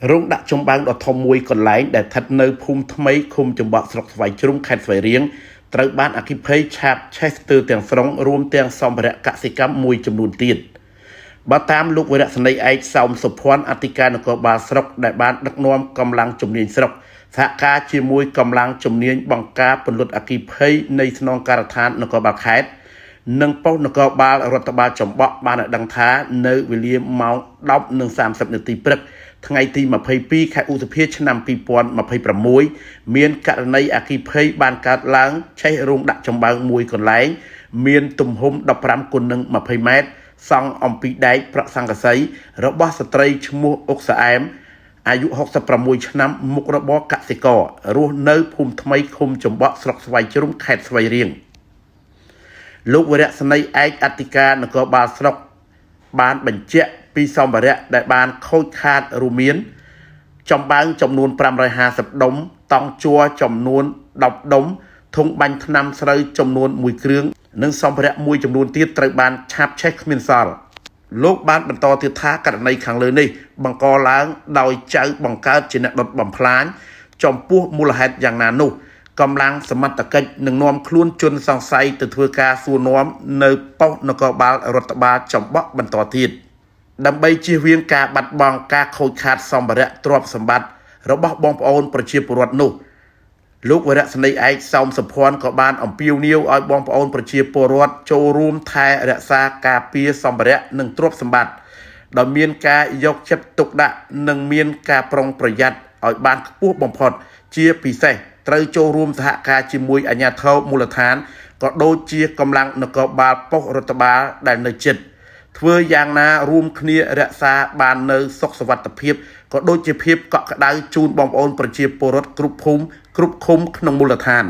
រោងដាក់ចំបាំងដ៏ធំមួយកន្លែងដែលស្ថិតនៅភូមិថ្មីឃុំចំបក់ស្រុកស្វាយជ្រុងខេត្តស្វាយរៀងត្រូវបានអគ្គិភ័យឆាបឆេះស្ទើរទាំងស្រុងរួមទាំងសម្ភារៈកសិកម្មមួយចំនួនទៀតបើតាមលោកវរៈសេនីយ៍ឯកសោមសុភ័ណ្ឌអធិការនគរបាលស្រុកដែលបានដឹកនាំកម្លាំងជំនាញស្រុកសហការជាមួយកម្លាំងជំនាញបង្ការពន្លត់អគ្គិភ័យនៃស្នងការដ្ឋាននគរបាលខេត្តនិងប៉ុស្តិ៍នគរបាលរដ្ឋបាលចំបក់បានឲ្យដឹងថានៅវេលាម៉ោង 10:30 នាទីព្រឹកថ្ងៃទី22ខែឧសភាឆ្នាំ2026មានករណីអគ្គិភ័យបានកើតឡើងឆេះរោងដាក់ចំបើងមួយកន្លែងមានទំហំ 15x20 ម៉ែត្រសង់អំពីដែកប្រក់សង្កសីរបស់ស្ត្រីឈ្មោះអុកសាអែមអាយុ66ឆ្នាំមុខរបរកសិកររស់នៅភូមិថ្មីឃុំចំបក់ស្រុកស្វាយជ្រុងខេត្តស្វាយរៀងលោកវរៈសេនីយ៍ឯកអធិការនគរបាលស្រុកបានបញ្ជាក់ពីសម្ភារៈដែលបានខូចខាតរួមមានចំបើងចំនួន550ដុំតង់ជួរចំនួន10ដុំធុងបាញ់ថ្នាំស្រូវចំនួន1គ្រឿងនិងសម្ភារៈមួយចំនួនទៀតត្រូវបានឆាបឆេះគ្មានសល់លោកបានបន្តទៀតថាករណីខាងលើនេះបង្កឡើងដោយចៅបង្កើតជាអ្នកដុតបំផ្លាញចំពោះមូលហេតុយ៉ាងណានោះកម្លាំងសមត្ថកិច្ចនឹងនាំខ្លួនជនសង្ស័យទៅធ្វើការសួរនាំនៅប៉ុស្តិ៍នគរបាលរដ្ឋបាលចំបក់បន្តទៀតដើម្បីជៀសវាងការបាត់បង់ការខូចខាតសម្ភារៈទ្រព្យសម្បត្តិរបស់បងប្អូនប្រជាពលរដ្ឋនោះលោកវរៈសេនីយ៍ឯកសោមសុភ័ណ្ឌក៏បានអំពាវនាវឲ្យបងប្អូនប្រជាពលរដ្ឋចូលរួមថែរក្សាការពារសម្ភារៈនិងទ្រព្យសម្បត្តិដោយមានការយកចិត្តទុកដាក់និងមានការប្រុងប្រយ័ត្នឲ្យបានខ្ពស់បំផុតជាពិសេសត្រូវចូលរួមសហការជាមួយអាជ្ញាធរមូលដ្ឋានក៏ដូចជាកម្លាំងនគរបាលប៉ុស្តិ៍រដ្ឋបាលដែលនៅជិតធ្វើយ៉ាងណារួមគ្នារក្សាបាននៅសុខសុវត្ថិភាពក៏ដូចជាភាពកក់ក្ដៅជូនបងប្អូនប្រជាពលរដ្ឋគ្រប់ភូមិគ្រប់ឃុំក្នុងមូលដ្ឋាន